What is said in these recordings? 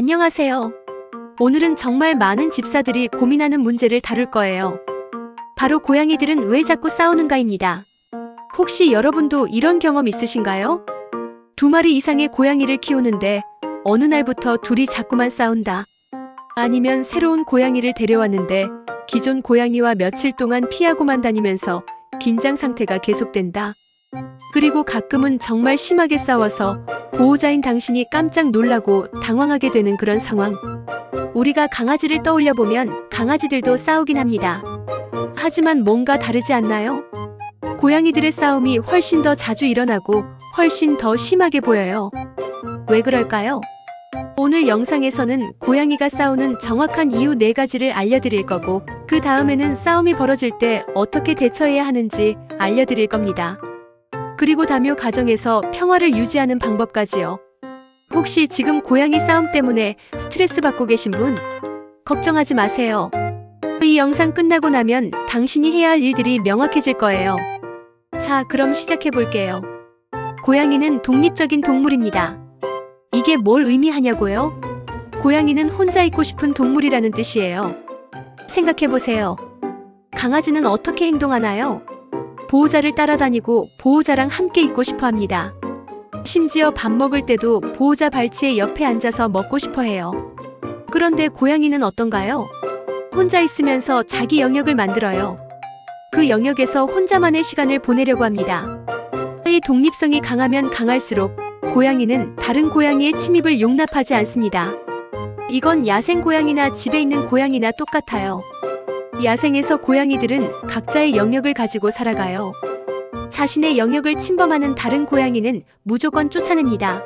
안녕하세요. 오늘은 정말 많은 집사들이 고민하는 문제를 다룰 거예요. 바로 고양이들은 왜 자꾸 싸우는가입니다. 혹시 여러분도 이런 경험 있으신가요? 2마리 이상의 고양이를 키우는데 어느 날부터 둘이 자꾸만 싸운다. 아니면 새로운 고양이를 데려왔는데 기존 고양이와 며칠 동안 피하고만 다니면서 긴장 상태가 계속된다. 그리고 가끔은 정말 심하게 싸워서 보호자인 당신이 깜짝 놀라고 당황하게 되는 그런 상황. 우리가 강아지를 떠올려 보면 강아지들도 싸우긴 합니다. 하지만 뭔가 다르지 않나요? 고양이들의 싸움이 훨씬 더 자주 일어나고 훨씬 더 심하게 보여요. 왜 그럴까요? 오늘 영상에서는 고양이가 싸우는 정확한 이유 4가지를 알려드릴 거고, 그 다음에는 싸움이 벌어질 때 어떻게 대처해야 하는지 알려드릴 겁니다. 그리고 다묘 가정에서 평화를 유지하는 방법까지요. 혹시 지금 고양이 싸움 때문에 스트레스 받고 계신 분? 걱정하지 마세요. 이 영상 끝나고 나면 당신이 해야 할 일들이 명확해질 거예요. 자, 그럼 시작해 볼게요. 고양이는 독립적인 동물입니다. 이게 뭘 의미하냐고요? 고양이는 혼자 있고 싶은 동물이라는 뜻이에요. 생각해 보세요. 강아지는 어떻게 행동하나요? 보호자를 따라다니고 보호자랑 함께 있고 싶어 합니다. 심지어 밥 먹을 때도 보호자 발치에 옆에 앉아서 먹고 싶어 해요. 그런데 고양이는 어떤가요? 혼자 있으면서 자기 영역을 만들어요. 그 영역에서 혼자만의 시간을 보내려고 합니다. 이 독립성이 강하면 강할수록 고양이는 다른 고양이의 침입을 용납하지 않습니다. 이건 야생 고양이나 집에 있는 고양이나 똑같아요. 야생에서 고양이들은 각자의 영역을 가지고 살아가요. 자신의 영역을 침범하는 다른 고양이는 무조건 쫓아냅니다.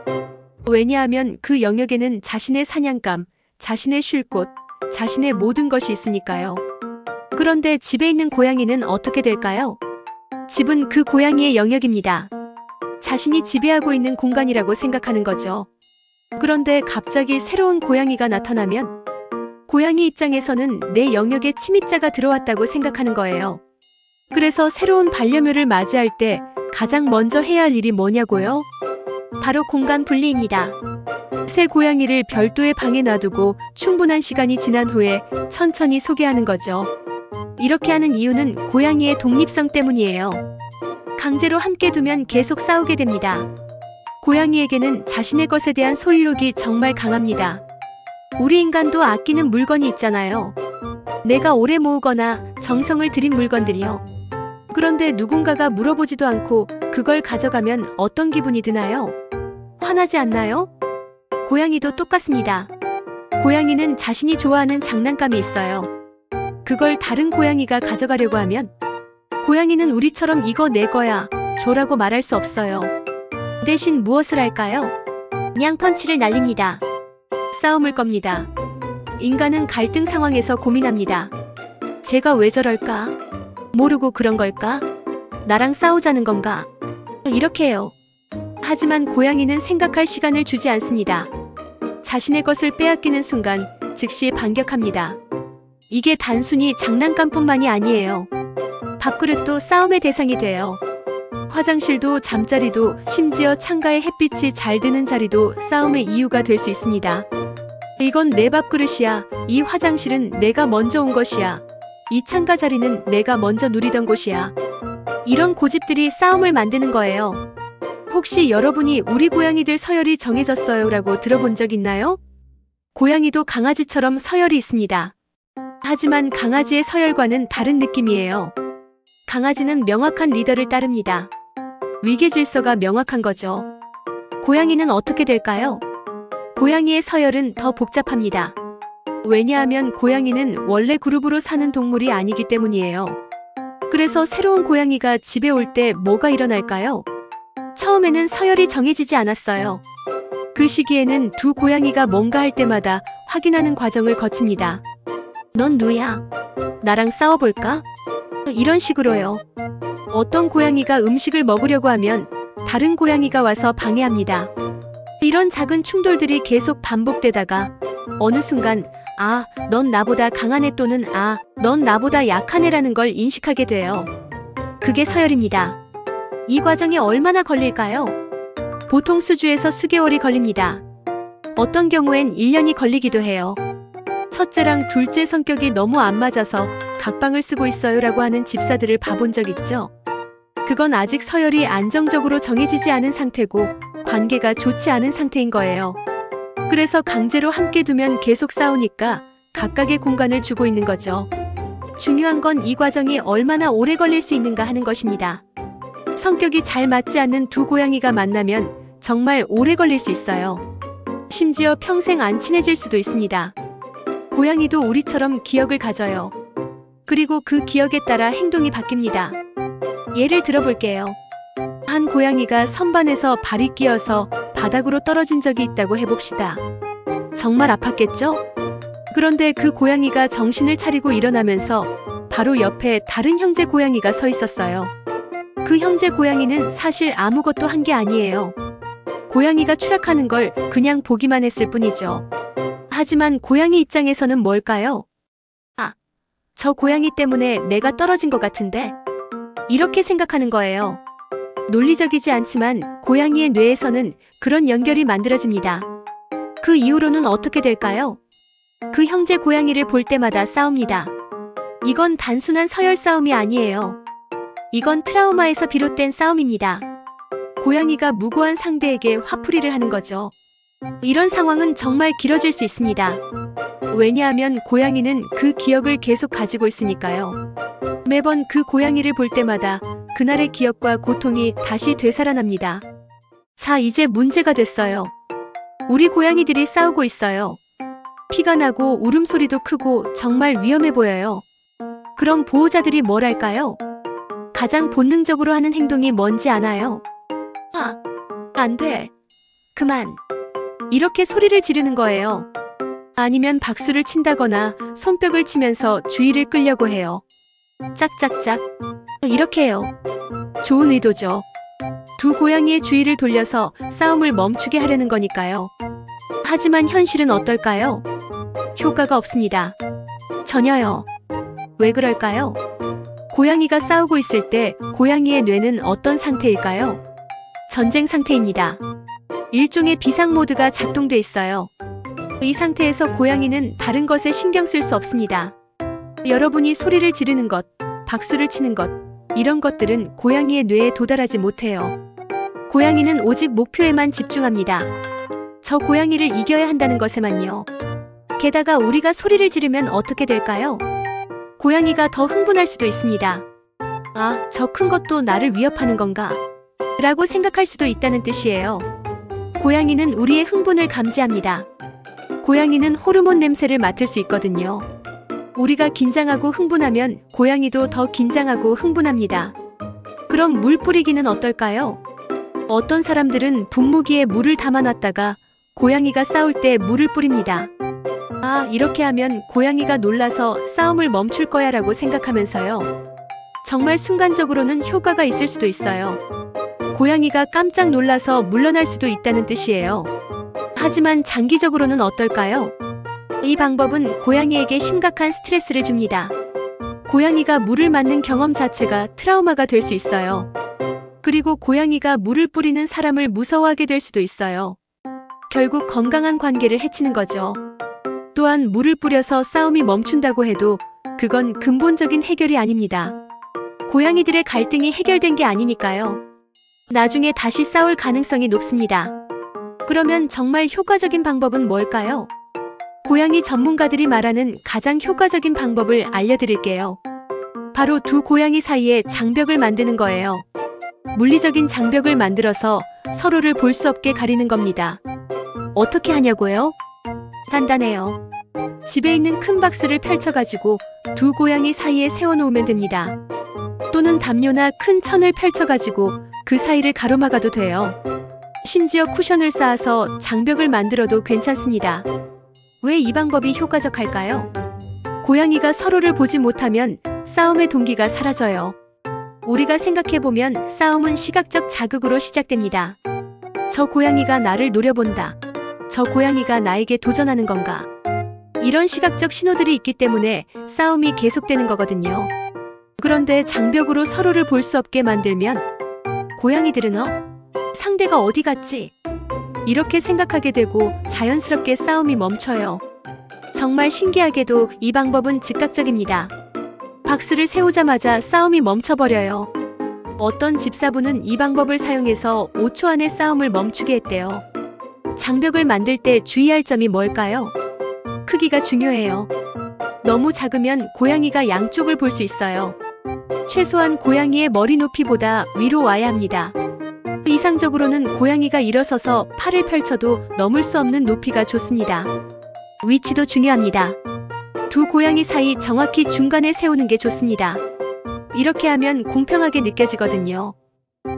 왜냐하면 그 영역에는 자신의 사냥감, 자신의 쉴 곳, 자신의 모든 것이 있으니까요. 그런데 집에 있는 고양이는 어떻게 될까요? 집은 그 고양이의 영역입니다. 자신이 지배하고 있는 공간이라고 생각하는 거죠. 그런데 갑자기 새로운 고양이가 나타나면 고양이 입장에서는 내 영역에 침입자가 들어왔다고 생각하는 거예요. 그래서 새로운 반려묘를 맞이할 때 가장 먼저 해야 할 일이 뭐냐고요? 바로 공간 분리입니다. 새 고양이를 별도의 방에 놔두고 충분한 시간이 지난 후에 천천히 소개하는 거죠. 이렇게 하는 이유는 고양이의 독립성 때문이에요. 강제로 함께 두면 계속 싸우게 됩니다. 고양이에게는 자신의 것에 대한 소유욕이 정말 강합니다. 우리 인간도 아끼는 물건이 있잖아요. 내가 오래 모으거나 정성을 들인 물건들이요. 그런데 누군가가 물어보지도 않고 그걸 가져가면 어떤 기분이 드나요? 화나지 않나요? 고양이도 똑같습니다. 고양이는 자신이 좋아하는 장난감이 있어요. 그걸 다른 고양이가 가져가려고 하면 고양이는 우리처럼 이거 내 거야, 줘라고 말할 수 없어요. 대신 무엇을 할까요? 그냥 펀치를 날립니다. 싸움을 겁니다. 인간은 갈등 상황에서 고민합니다. 제가 왜 저럴까? 모르고 그런 걸까? 나랑 싸우자는 건가? 이렇게 해요. 하지만 고양이는 생각할 시간을 주지 않습니다. 자신의 것을 빼앗기는 순간 즉시 반격합니다. 이게 단순히 장난감뿐만이 아니에요. 밥그릇도 싸움의 대상이 돼요. 화장실도 잠자리도 심지어 창가에 햇빛이 잘 드는 자리도 싸움의 이유가 될 수 있습니다. 이건 내 밥그릇이야. 이 화장실은 내가 먼저 온 것이야. 이 창가 자리는 내가 먼저 누리던 곳이야. 이런 고집들이 싸움을 만드는 거예요. 혹시 여러분이 우리 고양이들 서열이 정해졌어요 라고 들어본 적 있나요? 고양이도 강아지처럼 서열이 있습니다. 하지만 강아지의 서열과는 다른 느낌이에요. 강아지는 명확한 리더를 따릅니다. 위계 질서가 명확한 거죠. 고양이는 어떻게 될까요? 고양이의 서열은 더 복잡합니다. 왜냐하면 고양이는 원래 그룹으로 사는 동물이 아니기 때문이에요. 그래서 새로운 고양이가 집에 올 때 뭐가 일어날까요? 처음에는 서열이 정해지지 않았어요. 그 시기에는 두 고양이가 뭔가 할 때마다 확인하는 과정을 거칩니다. 넌 누야? 나랑 싸워볼까? 이런 식으로요. 어떤 고양이가 음식을 먹으려고 하면 다른 고양이가 와서 방해합니다. 이런 작은 충돌들이 계속 반복되다가 어느 순간 아, 넌 나보다 강한 애 또는 아, 넌 나보다 약한 애라는 걸 인식하게 돼요. 그게 서열입니다. 이 과정이 얼마나 걸릴까요? 보통 수주에서 수개월이 걸립니다. 어떤 경우엔 1년이 걸리기도 해요. 첫째랑 둘째 성격이 너무 안 맞아서 각방을 쓰고 있어요라고 하는 집사들을 봐본 적 있죠? 그건 아직 서열이 안정적으로 정해지지 않은 상태고 관계가 좋지 않은 상태인 거예요. 그래서 강제로 함께 두면 계속 싸우니까 각각의 공간을 주고 있는 거죠. 중요한 건 이 과정이 얼마나 오래 걸릴 수 있는가 하는 것입니다. 성격이 잘 맞지 않는 두 고양이가 만나면 정말 오래 걸릴 수 있어요. 심지어 평생 안 친해질 수도 있습니다. 고양이도 우리처럼 기억을 가져요. 그리고 그 기억에 따라 행동이 바뀝니다. 예를 들어볼게요. 한 고양이가 선반에서 발이 끼어서 바닥으로 떨어진 적이 있다고 해봅시다. 정말 아팠겠죠? 그런데 그 고양이가 정신을 차리고 일어나면서 바로 옆에 다른 형제 고양이가 서 있었어요. 그 형제 고양이는 사실 아무것도 한 게 아니에요. 고양이가 추락하는 걸 그냥 보기만 했을 뿐이죠. 하지만 고양이 입장에서는 뭘까요? 아, 저 고양이 때문에 내가 떨어진 것 같은데? 이렇게 생각하는 거예요. 논리적이지 않지만 고양이의 뇌에서는 그런 연결이 만들어집니다. 그 이후로는 어떻게 될까요? 그 형제 고양이를 볼 때마다 싸웁니다. 이건 단순한 서열 싸움이 아니에요. 이건 트라우마에서 비롯된 싸움입니다. 고양이가 무고한 상대에게 화풀이를 하는 거죠. 이런 상황은 정말 길어질 수 있습니다. 왜냐하면 고양이는 그 기억을 계속 가지고 있으니까요. 매번 그 고양이를 볼 때마다 그날의 기억과 고통이 다시 되살아납니다. 자, 이제 문제가 됐어요. 우리 고양이들이 싸우고 있어요. 피가 나고 울음소리도 크고 정말 위험해 보여요. 그럼 보호자들이 뭘 할까요? 가장 본능적으로 하는 행동이 뭔지 아나요? 아, 안 돼. 그만. 이렇게 소리를 지르는 거예요. 아니면 박수를 친다거나 손뼉을 치면서 주의를 끌려고 해요. 짝짝짝. 이렇게 해요. 좋은 의도죠. 두 고양이의 주의를 돌려서 싸움을 멈추게 하려는 거니까요. 하지만 현실은 어떨까요? 효과가 없습니다. 전혀요. 왜 그럴까요? 고양이가 싸우고 있을 때 고양이의 뇌는 어떤 상태일까요? 전쟁 상태입니다. 일종의 비상 모드가 작동돼 있어요. 이 상태에서 고양이는 다른 것에 신경 쓸 수 없습니다. 여러분이 소리를 지르는 것, 박수를 치는 것, 이런 것들은 고양이의 뇌에 도달하지 못해요. 고양이는 오직 목표에만 집중합니다. 저 고양이를 이겨야 한다는 것에만요. 게다가 우리가 소리를 지르면 어떻게 될까요? 고양이가 더 흥분할 수도 있습니다. 아, 저 큰 것도 나를 위협하는 건가? 라고 생각할 수도 있다는 뜻이에요. 고양이는 우리의 흥분을 감지합니다. 고양이는 호르몬 냄새를 맡을 수 있거든요. 우리가 긴장하고 흥분하면 고양이도 더 긴장하고 흥분합니다. 그럼 물 뿌리기는 어떨까요? 어떤 사람들은 분무기에 물을 담아놨다가 고양이가 싸울 때 물을 뿌립니다. 아, 이렇게 하면 고양이가 놀라서 싸움을 멈출 거야 라고 생각하면서요. 정말 순간적으로는 효과가 있을 수도 있어요. 고양이가 깜짝 놀라서 물러날 수도 있다는 뜻이에요. 하지만 장기적으로는 어떨까요? 이 방법은 고양이에게 심각한 스트레스를 줍니다. 고양이가 물을 맞는 경험 자체가 트라우마가 될 수 있어요. 그리고 고양이가 물을 뿌리는 사람을 무서워하게 될 수도 있어요. 결국 건강한 관계를 해치는 거죠. 또한 물을 뿌려서 싸움이 멈춘다고 해도 그건 근본적인 해결이 아닙니다. 고양이들의 갈등이 해결된 게 아니니까요. 나중에 다시 싸울 가능성이 높습니다. 그러면 정말 효과적인 방법은 뭘까요? 고양이 전문가들이 말하는 가장 효과적인 방법을 알려드릴게요. 바로 두 고양이 사이에 장벽을 만드는 거예요. 물리적인 장벽을 만들어서 서로를 볼 수 없게 가리는 겁니다. 어떻게 하냐고요? 간단해요. 집에 있는 큰 박스를 펼쳐가지고 두 고양이 사이에 세워놓으면 됩니다. 또는 담요나 큰 천을 펼쳐가지고 그 사이를 가로막아도 돼요. 심지어 쿠션을 쌓아서 장벽을 만들어도 괜찮습니다. 왜 이 방법이 효과적할까요? 고양이가 서로를 보지 못하면 싸움의 동기가 사라져요. 우리가 생각해보면 싸움은 시각적 자극으로 시작됩니다. 저 고양이가 나를 노려본다. 저 고양이가 나에게 도전하는 건가? 이런 시각적 신호들이 있기 때문에 싸움이 계속되는 거거든요. 그런데 장벽으로 서로를 볼 수 없게 만들면 고양이들은 상대가 어디 갔지? 이렇게 생각하게 되고 자연스럽게 싸움이 멈춰요. 정말 신기하게도 이 방법은 즉각적입니다. 박스를 세우자마자 싸움이 멈춰버려요. 어떤 집사분은 이 방법을 사용해서 5초 안에 싸움을 멈추게 했대요. 장벽을 만들 때 주의할 점이 뭘까요? 크기가 중요해요. 너무 작으면 고양이가 양쪽을 볼 수 있어요. 최소한 고양이의 머리 높이보다 위로 와야 합니다. 이상적으로는 고양이가 일어서서 팔을 펼쳐도 넘을 수 없는 높이가 좋습니다. 위치도 중요합니다. 두 고양이 사이 정확히 중간에 세우는 게 좋습니다. 이렇게 하면 공평하게 느껴지거든요.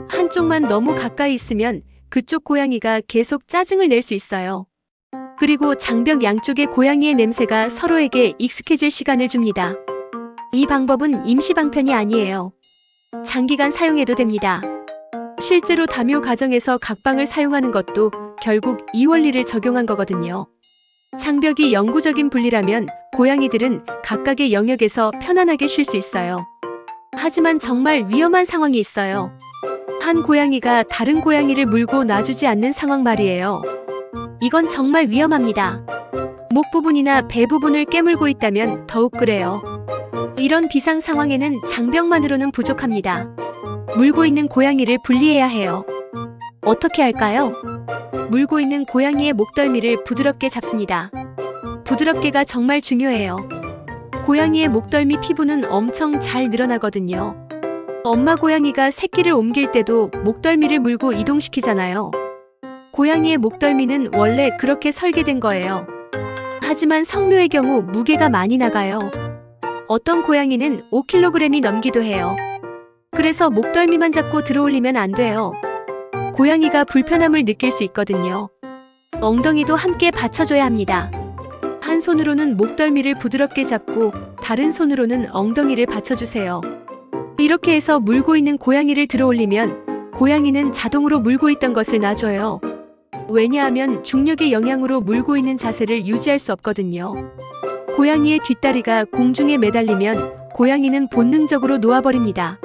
한쪽만 너무 가까이 있으면 그쪽 고양이가 계속 짜증을 낼 수 있어요. 그리고 장벽 양쪽의 고양이의 냄새가 서로에게 익숙해질 시간을 줍니다. 이 방법은 임시방편이 아니에요. 장기간 사용해도 됩니다. 실제로 다묘 가정에서 각방을 사용하는 것도 결국 이 원리를 적용한 거거든요. 장벽이 영구적인 분리라면 고양이들은 각각의 영역에서 편안하게 쉴 수 있어요. 하지만 정말 위험한 상황이 있어요. 한 고양이가 다른 고양이를 물고 놔주지 않는 상황 말이에요. 이건 정말 위험합니다. 목 부분이나 배 부분을 깨물고 있다면 더욱 그래요. 이런 비상 상황에는 장벽만으로는 부족합니다. 물고 있는 고양이를 분리해야 해요. 어떻게 할까요? 물고 있는 고양이의 목덜미를 부드럽게 잡습니다. 부드럽게가 정말 중요해요. 고양이의 목덜미 피부는 엄청 잘 늘어나거든요. 엄마 고양이가 새끼를 옮길 때도 목덜미를 물고 이동시키잖아요. 고양이의 목덜미는 원래 그렇게 설계된 거예요. 하지만 성묘의 경우 무게가 많이 나가요. 어떤 고양이는 5kg이 넘기도 해요. 그래서 목덜미만 잡고 들어올리면 안 돼요. 고양이가 불편함을 느낄 수 있거든요. 엉덩이도 함께 받쳐줘야 합니다. 한 손으로는 목덜미를 부드럽게 잡고 다른 손으로는 엉덩이를 받쳐주세요. 이렇게 해서 물고 있는 고양이를 들어올리면 고양이는 자동으로 물고 있던 것을 놔줘요. 왜냐하면 중력의 영향으로 물고 있는 자세를 유지할 수 없거든요. 고양이의 뒷다리가 공중에 매달리면 고양이는 본능적으로 놓아버립니다.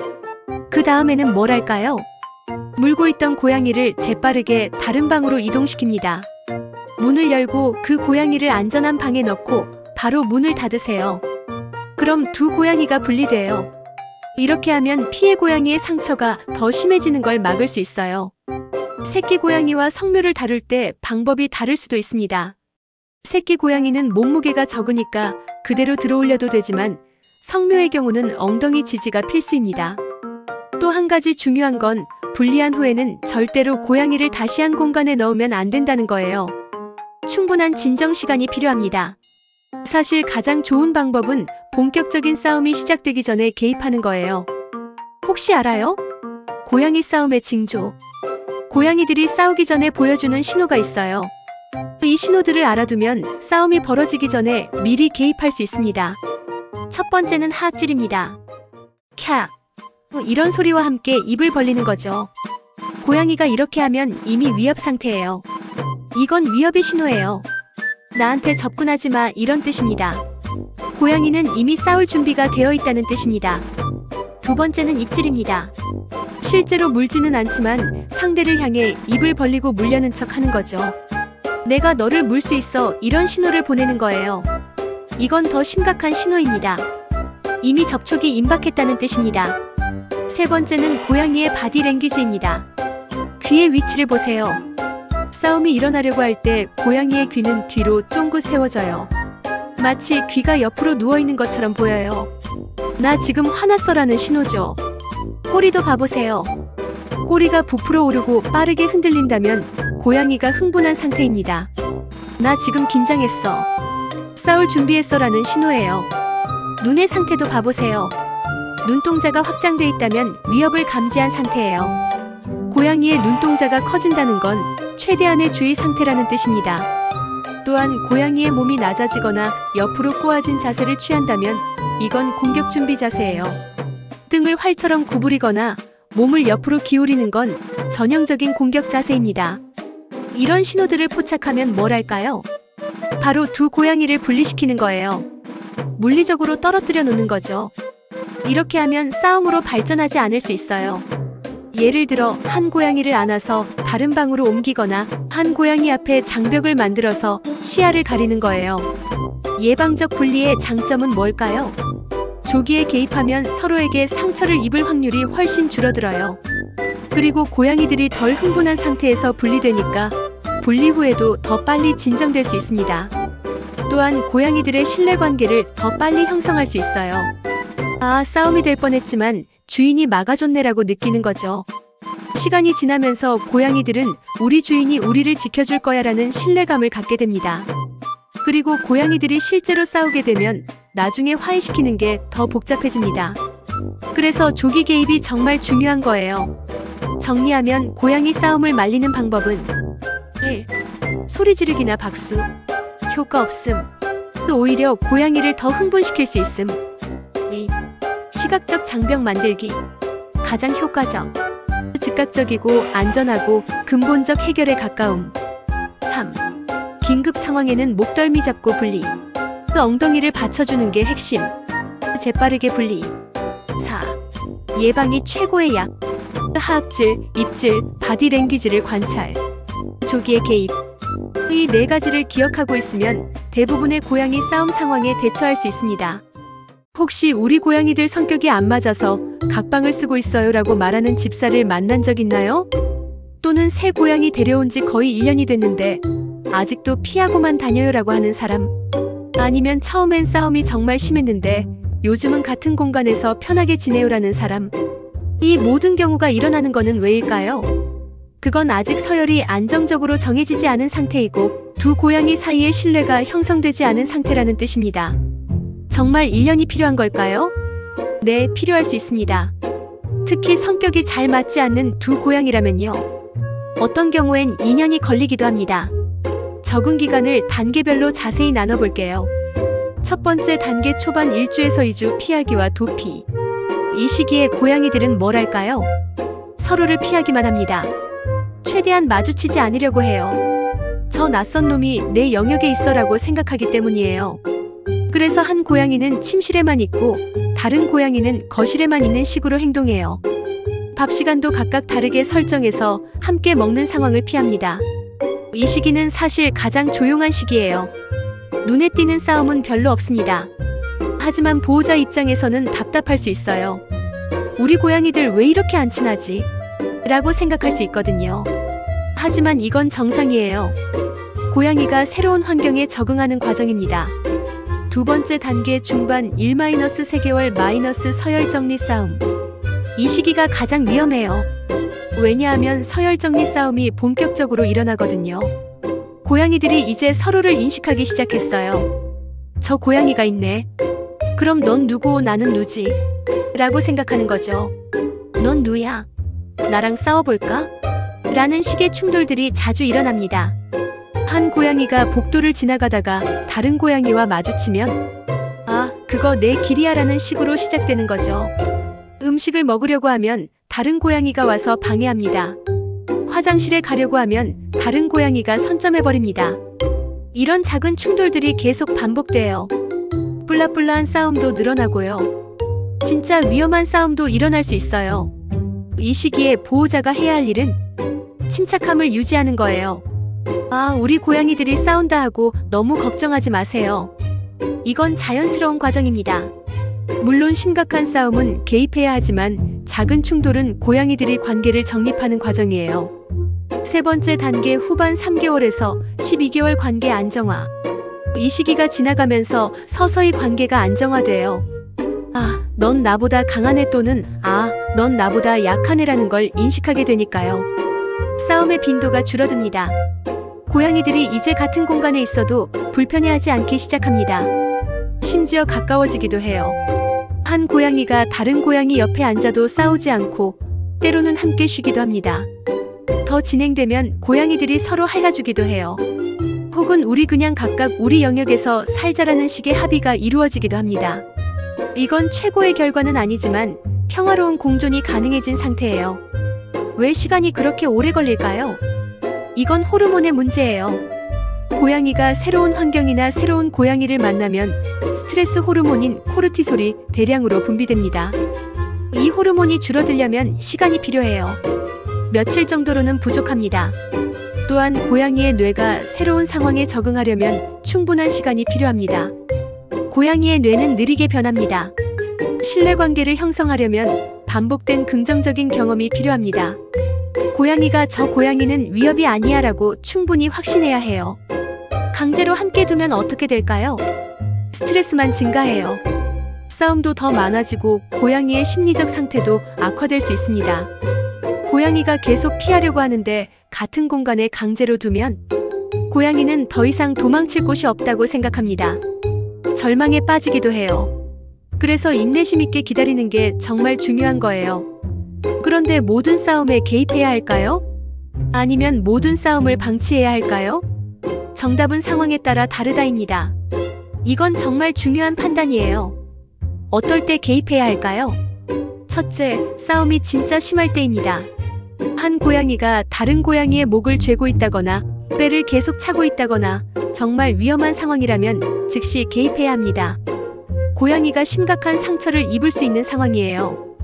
그 다음에는 뭘 할까요? 물고 있던 고양이를 재빠르게 다른 방으로 이동시킵니다. 문을 열고 그 고양이를 안전한 방에 넣고 바로 문을 닫으세요. 그럼 두 고양이가 분리돼요. 이렇게 하면 피해 고양이의 상처가 더 심해지는 걸 막을 수 있어요. 새끼 고양이와 성묘를 다룰 때 방법이 다를 수도 있습니다. 새끼 고양이는 몸무게가 적으니까 그대로 들어올려도 되지만 성묘의 경우는 엉덩이 지지가 필수입니다. 또 한 가지 중요한 건 분리한 후에는 절대로 고양이를 다시 한 공간에 넣으면 안 된다는 거예요. 충분한 진정 시간이 필요합니다. 사실 가장 좋은 방법은 본격적인 싸움이 시작되기 전에 개입하는 거예요. 혹시 알아요? 고양이 싸움의 징조. 고양이들이 싸우기 전에 보여주는 신호가 있어요. 이 신호들을 알아두면 싸움이 벌어지기 전에 미리 개입할 수 있습니다. 첫 번째는 하악질입니다. 캬! 이런 소리와 함께 입을 벌리는 거죠. 고양이가 이렇게 하면 이미 위협 상태예요. 이건 위협의 신호예요. 나한테 접근하지 마, 이런 뜻입니다. 고양이는 이미 싸울 준비가 되어 있다는 뜻입니다. 두 번째는 입질입니다. 실제로 물지는 않지만 상대를 향해 입을 벌리고 물려는 척 하는 거죠. 내가 너를 물 수 있어, 이런 신호를 보내는 거예요. 이건 더 심각한 신호입니다. 이미 접촉이 임박했다는 뜻입니다. 세 번째는 고양이의 바디랭귀지입니다. 귀의 위치를 보세요. 싸움이 일어나려고 할 때 고양이의 귀는 뒤로 쫑긋 세워져요. 마치 귀가 옆으로 누워있는 것처럼 보여요. 나 지금 화났어라는 신호죠. 꼬리도 봐보세요. 꼬리가 부풀어 오르고 빠르게 흔들린다면 고양이가 흥분한 상태입니다. 나 지금 긴장했어. 싸울 준비했어라는 신호예요. 눈의 상태도 봐보세요. 눈동자가 확장돼 있다면 위협을 감지한 상태예요. 고양이의 눈동자가 커진다는 건 최대한의 주의 상태라는 뜻입니다. 또한 고양이의 몸이 낮아지거나 옆으로 꼬아진 자세를 취한다면 이건 공격 준비 자세예요. 등을 활처럼 구부리거나 몸을 옆으로 기울이는 건 전형적인 공격 자세입니다. 이런 신호들을 포착하면 뭘 할까요? 바로 두 고양이를 분리시키는 거예요. 물리적으로 떨어뜨려 놓는 거죠. 이렇게 하면 싸움으로 발전하지 않을 수 있어요. 예를 들어 한 고양이를 안아서 다른 방으로 옮기거나 한 고양이 앞에 장벽을 만들어서 시야를 가리는 거예요. 예방적 분리의 장점은 뭘까요? 조기에 개입하면 서로에게 상처를 입을 확률이 훨씬 줄어들어요. 그리고 고양이들이 덜 흥분한 상태에서 분리되니까 분리 후에도 더 빨리 진정될 수 있습니다. 또한 고양이들의 신뢰관계를 더 빨리 형성할 수 있어요. 아, 싸움이 될 뻔했지만 주인이 막아줬네라고 느끼는 거죠. 시간이 지나면서 고양이들은 우리 주인이 우리를 지켜줄 거야라는 신뢰감을 갖게 됩니다. 그리고 고양이들이 실제로 싸우게 되면 나중에 화해시키는 게 더 복잡해집니다. 그래서 조기 개입이 정말 중요한 거예요. 정리하면 고양이 싸움을 말리는 방법은 1. 소리 지르기나 박수. 효과 없음. 오히려 고양이를 더 흥분시킬 수 있음. 2. 시각적 장벽 만들기. 가장 효과적. 즉각적이고 안전하고 근본적 해결에 가까움. 3. 긴급 상황에는 목덜미 잡고 분리. 엉덩이를 받쳐주는 게 핵심. 재빠르게 분리. 4. 예방이 최고의 약. 하악질, 입질, 바디랭귀지를 관찰. 조기의 개입. 이 4가지를 기억하고 있으면 대부분의 고양이 싸움 상황에 대처할 수 있습니다. 혹시 우리 고양이들 성격이 안 맞아서 각방을 쓰고 있어요 라고 말하는 집사를 만난 적 있나요? 또는 새 고양이 데려온 지 거의 1년이 됐는데 아직도 피하고만 다녀요 라고 하는 사람. 아니면 처음엔 싸움이 정말 심했는데 요즘은 같은 공간에서 편하게 지내요 라는 사람. 이 모든 경우가 일어나는 것은 왜일까요? 그건 아직 서열이 안정적으로 정해지지 않은 상태이고 두 고양이 사이의 신뢰가 형성되지 않은 상태라는 뜻입니다. 정말 1년이 필요한 걸까요? 네, 필요할 수 있습니다. 특히 성격이 잘 맞지 않는 두 고양이라면요. 어떤 경우엔 2년이 걸리기도 합니다. 적응 기간을 단계별로 자세히 나눠볼게요. 첫 번째 단계 초반 1주에서 2주 피하기와 도피. 이 시기에 고양이들은 뭘 할까요? 서로를 피하기만 합니다. 최대한 마주치지 않으려고 해요. 저 낯선 놈이 내 영역에 있어라고 생각하기 때문이에요. 그래서 한 고양이는 침실에만 있고 다른 고양이는 거실에만 있는 식으로 행동해요. 밥 시간도 각각 다르게 설정해서 함께 먹는 상황을 피합니다. 이 시기는 사실 가장 조용한 시기예요. 눈에 띄는 싸움은 별로 없습니다. 하지만 보호자 입장에서는 답답할 수 있어요. 우리 고양이들 왜 이렇게 안 친하지? 라고 생각할 수 있거든요. 하지만 이건 정상이에요. 고양이가 새로운 환경에 적응하는 과정입니다. 두 번째 단계 중반 1-3개월 서열 정리 싸움. 이 시기가 가장 위험해요. 왜냐하면 서열 정리 싸움이 본격적으로 일어나거든요. 고양이들이 이제 서로를 인식하기 시작했어요. 저 고양이가 있네. 그럼 넌 누구, 나는 누지? 라고 생각하는 거죠. 넌 누야? 나랑 싸워볼까? 라는 식의 충돌들이 자주 일어납니다. 한 고양이가 복도를 지나가다가 다른 고양이와 마주치면 아, 그거 내 길이야 라는 식으로 시작되는 거죠. 음식을 먹으려고 하면 다른 고양이가 와서 방해합니다. 화장실에 가려고 하면 다른 고양이가 선점해버립니다. 이런 작은 충돌들이 계속 반복돼요. 뿔라뿔라한 싸움도 늘어나고요. 진짜 위험한 싸움도 일어날 수 있어요. 이 시기에 보호자가 해야 할 일은 침착함을 유지하는 거예요. 아, 우리 고양이들이 싸운다 하고 너무 걱정하지 마세요. 이건 자연스러운 과정입니다. 물론 심각한 싸움은 개입해야 하지만 작은 충돌은 고양이들이 관계를 정립하는 과정이에요. 세 번째 단계 후반 3개월에서 12개월 관계 안정화. 이 시기가 지나가면서 서서히 관계가 안정화돼요. 아, 넌 나보다 강한 애 또는 아, 넌 나보다 약한 애라는 걸 인식하게 되니까요. 싸움의 빈도가 줄어듭니다. 고양이들이 이제 같은 공간에 있어도 불편해하지 않기 시작합니다. 심지어 가까워지기도 해요. 한 고양이가 다른 고양이 옆에 앉아도 싸우지 않고 때로는 함께 쉬기도 합니다. 더 진행되면 고양이들이 서로 핥아주기도 해요. 혹은 우리 그냥 각각 우리 영역에서 살자라는 식의 합의가 이루어지기도 합니다. 이건 최고의 결과는 아니지만 평화로운 공존이 가능해진 상태예요. 왜 시간이 그렇게 오래 걸릴까요? 이건 호르몬의 문제예요. 고양이가 새로운 환경이나 새로운 고양이를 만나면 스트레스 호르몬인 코르티솔이 대량으로 분비됩니다. 이 호르몬이 줄어들려면 시간이 필요해요. 며칠 정도로는 부족합니다. 또한 고양이의 뇌가 새로운 상황에 적응하려면 충분한 시간이 필요합니다. 고양이의 뇌는 느리게 변합니다. 신뢰관계를 형성하려면 반복된 긍정적인 경험이 필요합니다. 고양이가 저 고양이는 위협이 아니야 라고 충분히 확신해야 해요. 강제로 함께 두면 어떻게 될까요? 스트레스만 증가해요. 싸움도 더 많아지고 고양이의 심리적 상태도 악화될 수 있습니다. 고양이가 계속 피하려고 하는데 같은 공간에 강제로 두면 고양이는 더 이상 도망칠 곳이 없다고 생각합니다. 절망에 빠지기도 해요. 그래서 인내심 있게 기다리는 게 정말 중요한 거예요. 그런데 모든 싸움에 개입해야 할까요? 아니면 모든 싸움을 방치해야 할까요? 정답은 상황에 따라 다르다입니다. 이건 정말 중요한 판단이에요. 어떨 때 개입해야 할까요? 첫째, 싸움이 진짜 심할 때입니다. 한 고양이가 다른 고양이의 목을 죄고 있다거나 뼈를 계속 차고 있다거나 정말 위험한 상황이라면 즉시 개입해야 합니다. 고양이가 심각한 상처를 입을 수 있는 상황이에요.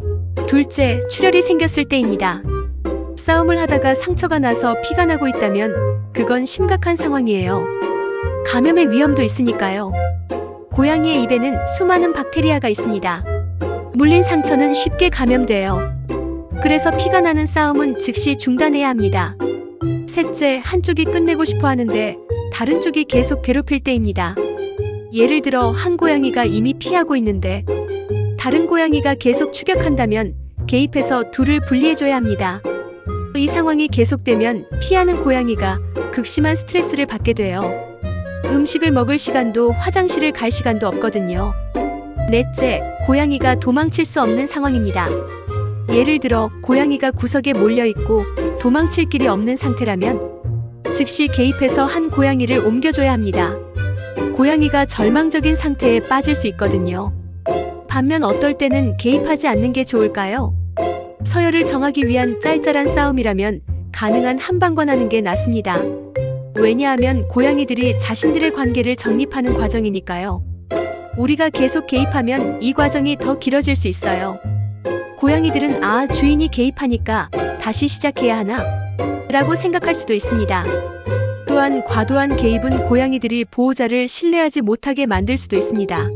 둘째, 출혈이 생겼을 때입니다. 싸움을 하다가 상처가 나서 피가 나고 있다면 그건 심각한 상황이에요. 감염의 위험도 있으니까요. 고양이의 입에는 수많은 박테리아가 있습니다. 물린 상처는 쉽게 감염돼요. 그래서 피가 나는 싸움은 즉시 중단해야 합니다. 셋째, 한쪽이 끝내고 싶어 하는데 다른 쪽이 계속 괴롭힐 때입니다. 예를 들어 한 고양이가 이미 피하고 있는데 다른 고양이가 계속 추격한다면 개입해서 둘을 분리해줘야 합니다. 이 상황이 계속되면 피하는 고양이가 극심한 스트레스를 받게 돼요. 음식을 먹을 시간도 화장실을 갈 시간도 없거든요. 넷째, 고양이가 도망칠 수 없는 상황입니다. 예를 들어 고양이가 구석에 몰려있고 도망칠 길이 없는 상태라면 즉시 개입해서 한 고양이를 옮겨줘야 합니다. 고양이가 절망적인 상태에 빠질 수 있거든요. 반면 어떨 때는 개입하지 않는 게 좋을까요? 서열을 정하기 위한 짤짤한 싸움이라면 가능한 한 방관 하는 게 낫습니다. 왜냐하면 고양이들이 자신들의 관계를 정립하는 과정이니까요. 우리가 계속 개입하면 이 과정이 더 길어질 수 있어요. 고양이들은 주인이 개입하니까 다시 시작해야 하나? 라고 생각할 수도 있습니다. 또한 과도한 개입은 고양이들이 보호자를 신뢰하지 못하게 만들 수도 있습니다.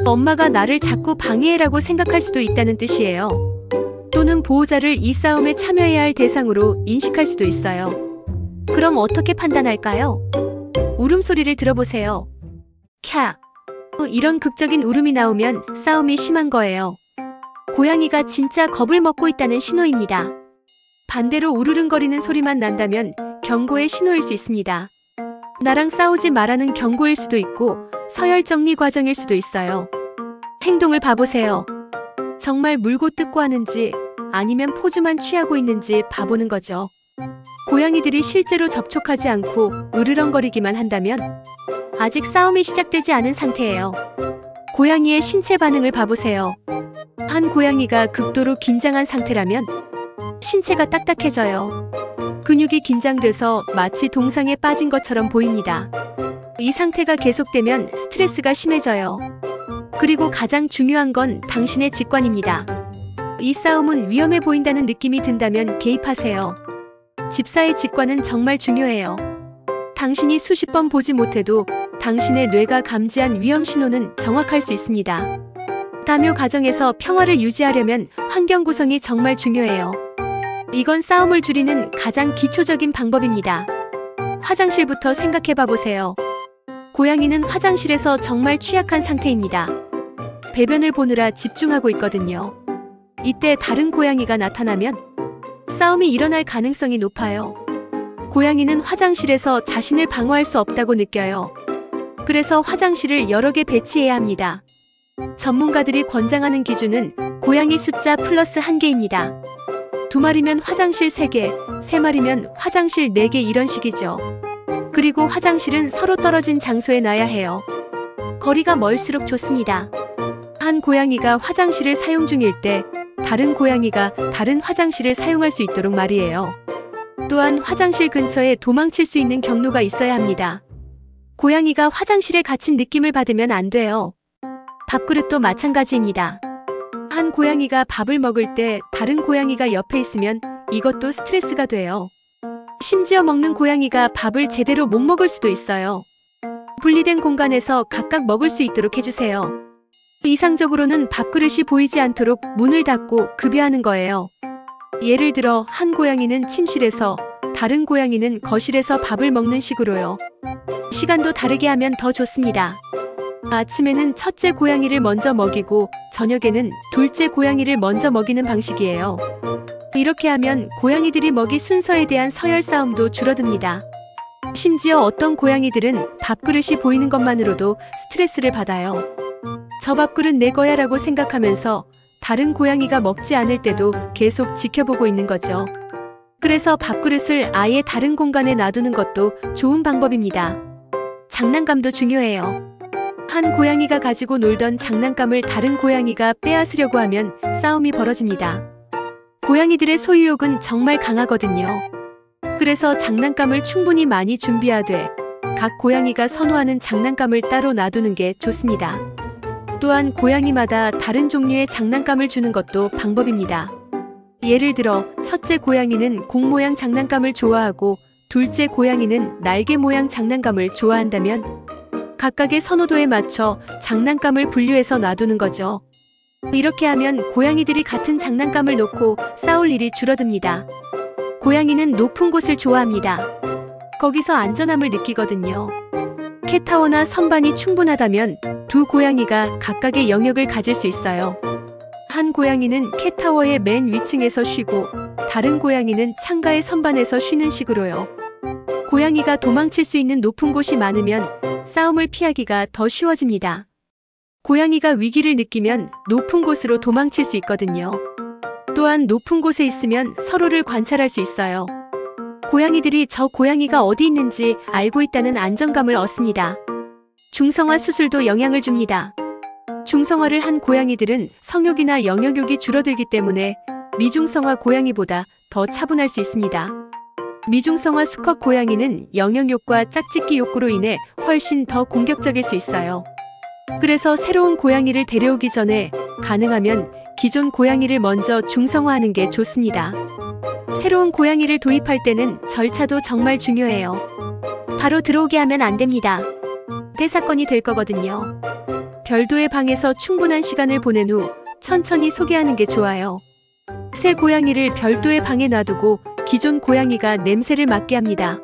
엄마가 나를 자꾸 방해해라고 생각할 수도 있다는 뜻이에요. 또는 보호자를 이 싸움에 참여해야 할 대상으로 인식할 수도 있어요. 그럼 어떻게 판단할까요? 울음소리를 들어보세요. 캬! 이런 극적인 울음이 나오면 싸움이 심한 거예요. 고양이가 진짜 겁을 먹고 있다는 신호입니다. 반대로 우르릉거리는 소리만 난다면 경고의 신호일 수 있습니다. 나랑 싸우지 말라는 경고일 수도 있고 서열 정리 과정일 수도 있어요. 행동을 봐보세요. 정말 물고 뜯고 하는지 아니면 포즈만 취하고 있는지 봐보는 거죠. 고양이들이 실제로 접촉하지 않고 으르렁거리기만 한다면 아직 싸움이 시작되지 않은 상태예요. 고양이의 신체 반응을 봐보세요. 한 고양이가 극도로 긴장한 상태라면 신체가 딱딱해져요. 근육이 긴장돼서 마치 동상에 빠진 것처럼 보입니다. 이 상태가 계속되면 스트레스가 심해져요. 그리고 가장 중요한 건 당신의 직관입니다. 이 싸움은 위험해 보인다는 느낌이 든다면 개입하세요. 집사의 직관은 정말 중요해요. 당신이 수십 번 보지 못해도 당신의 뇌가 감지한 위험 신호는 정확할 수 있습니다. 다묘 가정에서 평화를 유지하려면 환경 구성이 정말 중요해요. 이건 싸움을 줄이는 가장 기초적인 방법입니다. 화장실부터 생각해봐 보세요. 고양이는 화장실에서 정말 취약한 상태입니다. 배변을 보느라 집중하고 있거든요. 이때 다른 고양이가 나타나면 싸움이 일어날 가능성이 높아요. 고양이는 화장실에서 자신을 방어할 수 없다고 느껴요. 그래서 화장실을 여러 개 배치해야 합니다. 전문가들이 권장하는 기준은 고양이 숫자 플러스 1개입니다. 2마리면 화장실 3개, 3마리면 화장실 4개 이런 식이죠. 그리고 화장실은 서로 떨어진 장소에 놔야 해요. 거리가 멀수록 좋습니다. 한 고양이가 화장실을 사용 중일 때 다른 고양이가 다른 화장실을 사용할 수 있도록 말이에요. 또한 화장실 근처에 도망칠 수 있는 경로가 있어야 합니다. 고양이가 화장실에 갇힌 느낌을 받으면 안 돼요. 밥그릇도 마찬가지입니다. 한 고양이가 밥을 먹을 때 다른 고양이가 옆에 있으면 이것도 스트레스가 돼요. 심지어 먹는 고양이가 밥을 제대로 못 먹을 수도 있어요. 분리된 공간에서 각각 먹을 수 있도록 해주세요. 이상적으로는 밥그릇이 보이지 않도록 문을 닫고 급여하는 거예요. 예를 들어 한 고양이는 침실에서, 다른 고양이는 거실에서 밥을 먹는 식으로요. 시간도 다르게 하면 더 좋습니다. 아침에는 첫째 고양이를 먼저 먹이고 저녁에는 둘째 고양이를 먼저 먹이는 방식이에요. 이렇게 하면 고양이들이 먹이 순서에 대한 서열 싸움도 줄어듭니다. 심지어 어떤 고양이들은 밥그릇이 보이는 것만으로도 스트레스를 받아요. 저 밥그릇 내 거야 라고 생각하면서 다른 고양이가 먹지 않을 때도 계속 지켜보고 있는 거죠. 그래서 밥그릇을 아예 다른 공간에 놔두는 것도 좋은 방법입니다. 장난감도 중요해요. 한 고양이가 가지고 놀던 장난감을 다른 고양이가 빼앗으려고 하면 싸움이 벌어집니다. 고양이들의 소유욕은 정말 강하거든요. 그래서 장난감을 충분히 많이 준비하되 각 고양이가 선호하는 장난감을 따로 놔두는 게 좋습니다. 또한 고양이마다 다른 종류의 장난감을 주는 것도 방법입니다. 예를 들어 첫째 고양이는 공 모양 장난감을 좋아하고 둘째 고양이는 날개 모양 장난감을 좋아한다면 각각의 선호도에 맞춰 장난감을 분류해서 놔두는 거죠. 이렇게 하면 고양이들이 같은 장난감을 놓고 싸울 일이 줄어듭니다. 고양이는 높은 곳을 좋아합니다. 거기서 안전함을 느끼거든요. 캣타워나 선반이 충분하다면 두 고양이가 각각의 영역을 가질 수 있어요. 한 고양이는 캣타워의 맨 위층에서 쉬고 다른 고양이는 창가의 선반에서 쉬는 식으로요. 고양이가 도망칠 수 있는 높은 곳이 많으면 싸움을 피하기가 더 쉬워집니다. 고양이가 위기를 느끼면 높은 곳으로 도망칠 수 있거든요. 또한 높은 곳에 있으면 서로를 관찰할 수 있어요. 고양이들이 저 고양이가 어디 있는지 알고 있다는 안정감을 얻습니다. 중성화 수술도 영향을 줍니다. 중성화를 한 고양이들은 성욕이나 영역욕이 줄어들기 때문에 미중성화 고양이보다 더 차분할 수 있습니다. 미중성화 수컷 고양이는 영역욕과 짝짓기 욕구로 인해 훨씬 더 공격적일 수 있어요. 그래서 새로운 고양이를 데려오기 전에 가능하면 기존 고양이를 먼저 중성화하는 게 좋습니다. 새로운 고양이를 도입할 때는 절차도 정말 중요해요. 바로 들어오게 하면 안 됩니다. 대사건이 될 거거든요. 별도의 방에서 충분한 시간을 보낸 후 천천히 소개하는 게 좋아요. 새 고양이를 별도의 방에 놔두고 기존 고양이가 냄새를 맡게 합니다.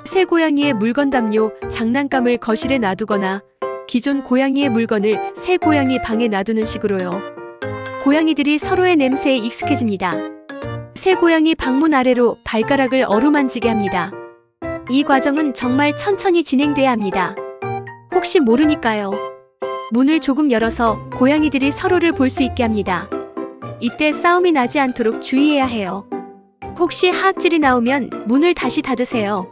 새 고양이의 물건 담요, 장난감을 거실에 놔두거나 기존 고양이의 물건을 새 고양이 방에 놔두는 식으로요. 고양이들이 서로의 냄새에 익숙해집니다. 새 고양이 방문 아래로 발가락을 어루만지게 합니다. 이 과정은 정말 천천히 진행돼야 합니다. 혹시 모르니까요. 문을 조금 열어서 고양이들이 서로를 볼 수 있게 합니다. 이때 싸움이 나지 않도록 주의해야 해요. 혹시 하악질이 나오면 문을 다시 닫으세요.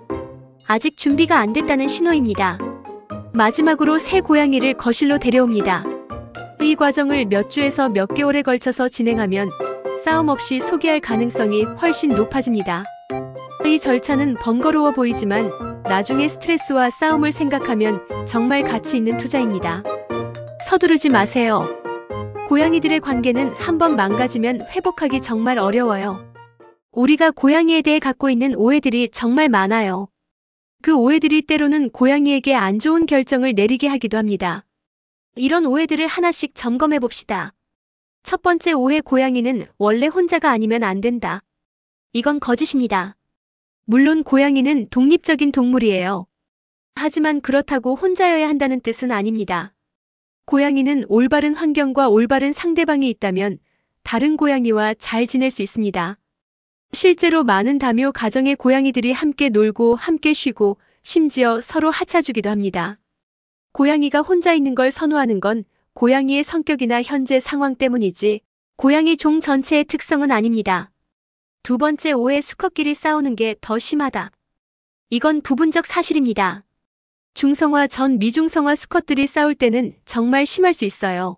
아직 준비가 안 됐다는 신호입니다. 마지막으로 새 고양이를 거실로 데려옵니다. 이 과정을 몇 주에서 몇 개월에 걸쳐서 진행하면 싸움 없이 소개할 가능성이 훨씬 높아집니다. 이 절차는 번거로워 보이지만 나중에 스트레스와 싸움을 생각하면 정말 가치 있는 투자입니다. 서두르지 마세요. 고양이들의 관계는 한번 망가지면 회복하기 정말 어려워요. 우리가 고양이에 대해 갖고 있는 오해들이 정말 많아요. 그 오해들이 때로는 고양이에게 안 좋은 결정을 내리게 하기도 합니다. 이런 오해들을 하나씩 점검해 봅시다. 첫 번째 오해, 고양이는 원래 혼자가 아니면 안 된다. 이건 거짓입니다. 물론 고양이는 독립적인 동물이에요. 하지만 그렇다고 혼자여야 한다는 뜻은 아닙니다. 고양이는 올바른 환경과 올바른 상대방이 있다면 다른 고양이와 잘 지낼 수 있습니다. 실제로 많은 다묘 가정의 고양이들이 함께 놀고 함께 쉬고 심지어 서로 하차주기도 합니다. 고양이가 혼자 있는 걸 선호하는 건 고양이의 성격이나 현재 상황 때문이지 고양이 종 전체의 특성은 아닙니다. 두 번째 오해, 수컷끼리 싸우는 게 더 심하다. 이건 부분적 사실입니다. 중성화 전 미중성화 수컷들이 싸울 때는 정말 심할 수 있어요.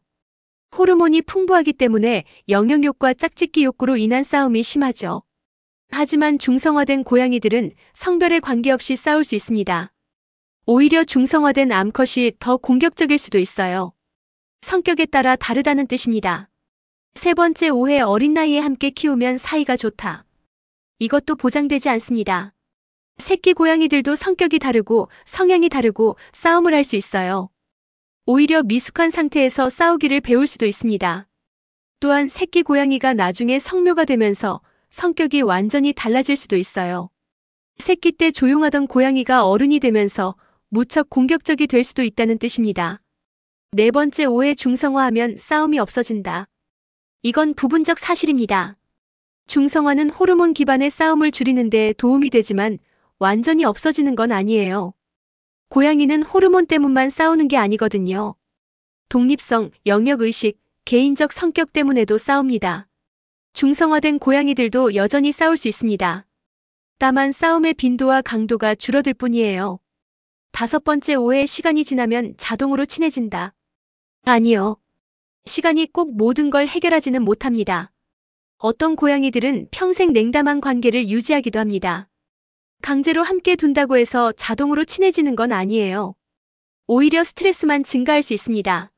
호르몬이 풍부하기 때문에 영역욕과 짝짓기 욕구로 인한 싸움이 심하죠. 하지만 중성화된 고양이들은 성별에 관계없이 싸울 수 있습니다. 오히려 중성화된 암컷이 더 공격적일 수도 있어요. 성격에 따라 다르다는 뜻입니다. 세 번째 오해 어린 나이에 함께 키우면 사이가 좋다. 이것도 보장되지 않습니다. 새끼 고양이들도 성격이 다르고 성향이 다르고 싸움을 할 수 있어요. 오히려 미숙한 상태에서 싸우기를 배울 수도 있습니다. 또한 새끼 고양이가 나중에 성묘가 되면서 성격이 완전히 달라질 수도 있어요. 새끼 때 조용하던 고양이가 어른이 되면서 무척 공격적이 될 수도 있다는 뜻입니다. 네 번째 오해 중성화하면 싸움이 없어진다. 이건 부분적 사실입니다. 중성화는 호르몬 기반의 싸움을 줄이는 데 도움이 되지만 완전히 없어지는 건 아니에요. 고양이는 호르몬 때문만 싸우는 게 아니거든요. 독립성, 영역의식, 개인적 성격 때문에도 싸웁니다. 중성화된 고양이들도 여전히 싸울 수 있습니다. 다만 싸움의 빈도와 강도가 줄어들 뿐이에요. 다섯 번째 오해 시간이 지나면 자동으로 친해진다. 아니요. 시간이 꼭 모든 걸 해결하지는 못합니다. 어떤 고양이들은 평생 냉담한 관계를 유지하기도 합니다. 강제로 함께 둔다고 해서 자동으로 친해지는 건 아니에요. 오히려 스트레스만 증가할 수 있습니다.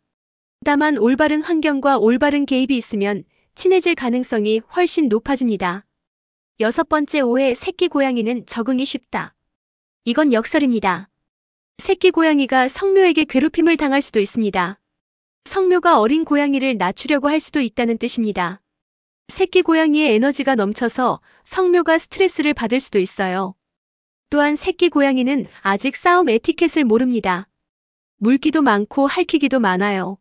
다만 올바른 환경과 올바른 개입이 있으면 친해질 가능성이 훨씬 높아집니다. 여섯 번째 오해 새끼 고양이는 적응이 쉽다. 이건 역설입니다. 새끼 고양이가 성묘에게 괴롭힘을 당할 수도 있습니다. 성묘가 어린 고양이를 낮추려고 할 수도 있다는 뜻입니다. 새끼 고양이의 에너지가 넘쳐서 성묘가 스트레스를 받을 수도 있어요. 또한 새끼 고양이는 아직 싸움 에티켓을 모릅니다. 물기도 많고 핥히기도 많아요.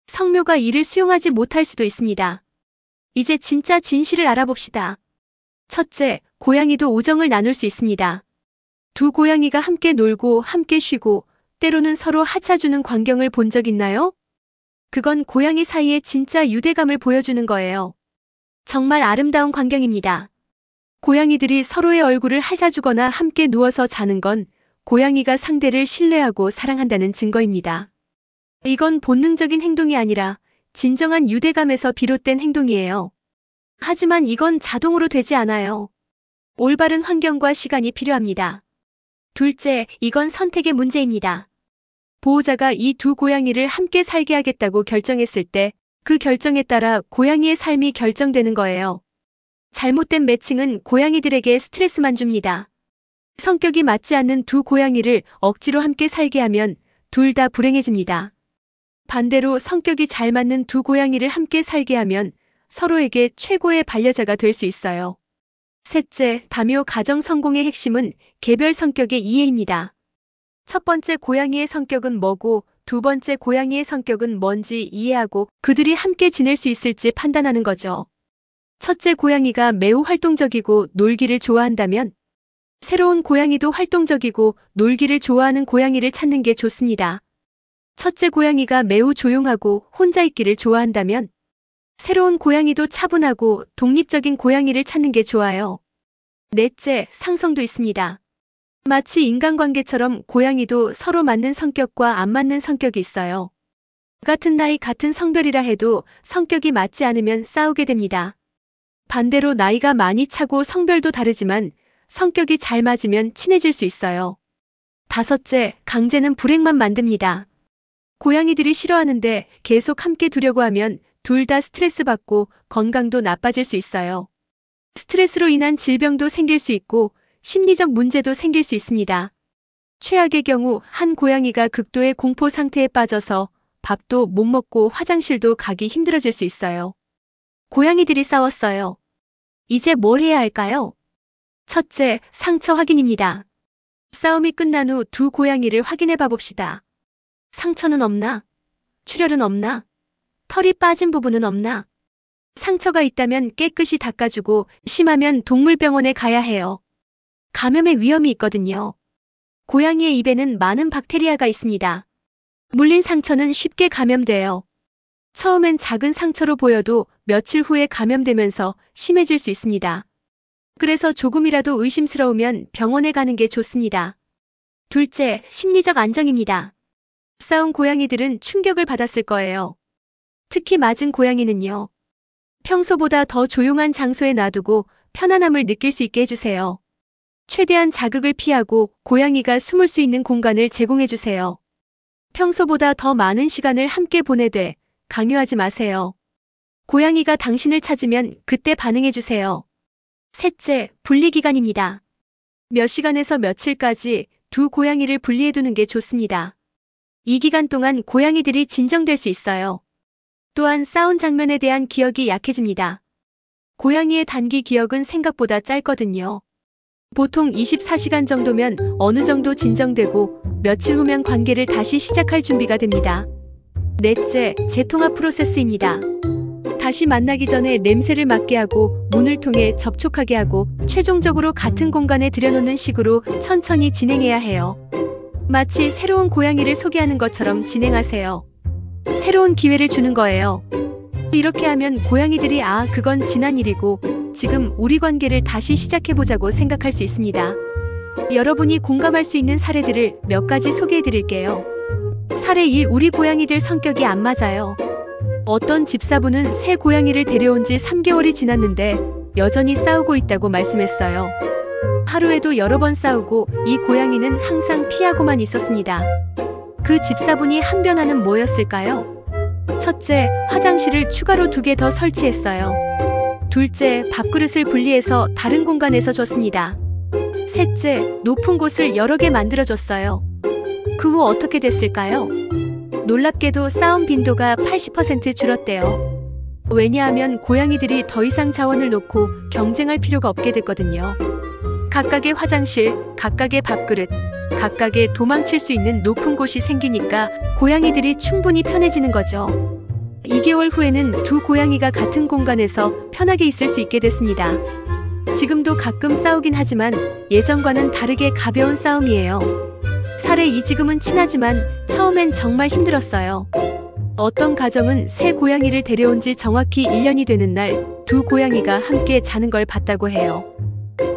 성묘가 이를 수용하지 못할 수도 있습니다. 이제 진짜 진실을 알아봅시다. 첫째, 고양이도 우정을 나눌 수 있습니다. 두 고양이가 함께 놀고 함께 쉬고 때로는 서로 하차주는 광경을 본 적 있나요? 그건 고양이 사이의 진짜 유대감을 보여주는 거예요. 정말 아름다운 광경입니다. 고양이들이 서로의 얼굴을 핥아주거나 함께 누워서 자는 건 고양이가 상대를 신뢰하고 사랑한다는 증거입니다. 이건 본능적인 행동이 아니라 진정한 유대감에서 비롯된 행동이에요. 하지만 이건 자동으로 되지 않아요. 올바른 환경과 시간이 필요합니다. 둘째, 이건 선택의 문제입니다. 보호자가 이 두 고양이를 함께 살게 하겠다고 결정했을 때 그 결정에 따라 고양이의 삶이 결정되는 거예요. 잘못된 매칭은 고양이들에게 스트레스만 줍니다. 성격이 맞지 않는 두 고양이를 억지로 함께 살게 하면 둘 다 불행해집니다. 반대로 성격이 잘 맞는 두 고양이를 함께 살게 하면 서로에게 최고의 반려자가 될 수 있어요. 셋째, 다묘 가정 성공의 핵심은 개별 성격의 이해입니다. 첫 번째 고양이의 성격은 뭐고 두 번째 고양이의 성격은 뭔지 이해하고 그들이 함께 지낼 수 있을지 판단하는 거죠. 첫째 고양이가 매우 활동적이고 놀기를 좋아한다면 새로운 고양이도 활동적이고 놀기를 좋아하는 고양이를 찾는 게 좋습니다. 첫째 고양이가 매우 조용하고 혼자 있기를 좋아한다면 새로운 고양이도 차분하고 독립적인 고양이를 찾는 게 좋아요. 넷째, 상성도 있습니다. 마치 인간관계처럼 고양이도 서로 맞는 성격과 안 맞는 성격이 있어요. 같은 나이 같은 성별이라 해도 성격이 맞지 않으면 싸우게 됩니다. 반대로 나이가 많이 차고 성별도 다르지만 성격이 잘 맞으면 친해질 수 있어요. 다섯째, 강제는 불행만 만듭니다. 고양이들이 싫어하는데 계속 함께 두려고 하면 둘 다 스트레스 받고 건강도 나빠질 수 있어요. 스트레스로 인한 질병도 생길 수 있고 심리적 문제도 생길 수 있습니다. 최악의 경우 한 고양이가 극도의 공포 상태에 빠져서 밥도 못 먹고 화장실도 가기 힘들어질 수 있어요. 고양이들이 싸웠어요. 이제 뭘 해야 할까요? 첫째, 상처 확인입니다. 싸움이 끝난 후 두 고양이를 확인해 봐봅시다. 상처는 없나? 출혈은 없나? 털이 빠진 부분은 없나? 상처가 있다면 깨끗이 닦아주고 심하면 동물병원에 가야 해요. 감염의 위험이 있거든요. 고양이의 입에는 많은 박테리아가 있습니다. 물린 상처는 쉽게 감염돼요. 처음엔 작은 상처로 보여도 며칠 후에 감염되면서 심해질 수 있습니다. 그래서 조금이라도 의심스러우면 병원에 가는 게 좋습니다. 둘째, 심리적 안정입니다. 싸운 고양이들은 충격을 받았을 거예요. 특히 맞은 고양이는요. 평소보다 더 조용한 장소에 놔두고 편안함을 느낄 수 있게 해주세요. 최대한 자극을 피하고 고양이가 숨을 수 있는 공간을 제공해주세요. 평소보다 더 많은 시간을 함께 보내되 강요하지 마세요. 고양이가 당신을 찾으면 그때 반응해주세요. 셋째, 분리기간입니다. 몇 시간에서 며칠까지 두 고양이를 분리해두는 게 좋습니다. 이 기간 동안 고양이들이 진정될 수 있어요. 또한 싸운 장면에 대한 기억이 약해집니다. 고양이의 단기 기억은 생각보다 짧거든요. 보통 24시간 정도면 어느 정도 진정되고 며칠 후면 관계를 다시 시작할 준비가 됩니다. 넷째, 재통합 프로세스입니다. 다시 만나기 전에 냄새를 맡게 하고 문을 통해 접촉하게 하고 최종적으로 같은 공간에 들여놓는 식으로 천천히 진행해야 해요. 마치 새로운 고양이를 소개하는 것처럼 진행하세요. 새로운 기회를 주는 거예요. 이렇게 하면 고양이들이 그건 지난 일이고 지금 우리 관계를 다시 시작해보자고 생각할 수 있습니다. 여러분이 공감할 수 있는 사례들을 몇 가지 소개해 드릴게요. 사례 1. 우리 고양이들 성격이 안 맞아요. 어떤 집사분은 새 고양이를 데려온 지 3개월이 지났는데 여전히 싸우고 있다고 말씀했어요. 하루에도 여러 번 싸우고 이 고양이는 항상 피하고만 있었습니다. 그 집사분이 한 변화는 뭐였을까요? 첫째, 화장실을 추가로 2개 더 설치했어요. 둘째, 밥그릇을 분리해서 다른 공간에서 줬습니다. 셋째, 높은 곳을 여러 개 만들어줬어요. 그 후 어떻게 됐을까요? 놀랍게도 싸움 빈도가 80% 줄었대요. 왜냐하면 고양이들이 더 이상 자원을 놓고 경쟁할 필요가 없게 됐거든요. 각각의 화장실, 각각의 밥그릇, 각각의 도망칠 수 있는 높은 곳이 생기니까 고양이들이 충분히 편해지는 거죠. 2개월 후에는 두 고양이가 같은 공간에서 편하게 있을 수 있게 됐습니다. 지금도 가끔 싸우긴 하지만 예전과는 다르게 가벼운 싸움이에요. 사례 2. 지금은 친하지만 처음엔 정말 힘들었어요. 어떤 가정은 새 고양이를 데려온 지 정확히 1년이 되는 날 두 고양이가 함께 자는 걸 봤다고 해요.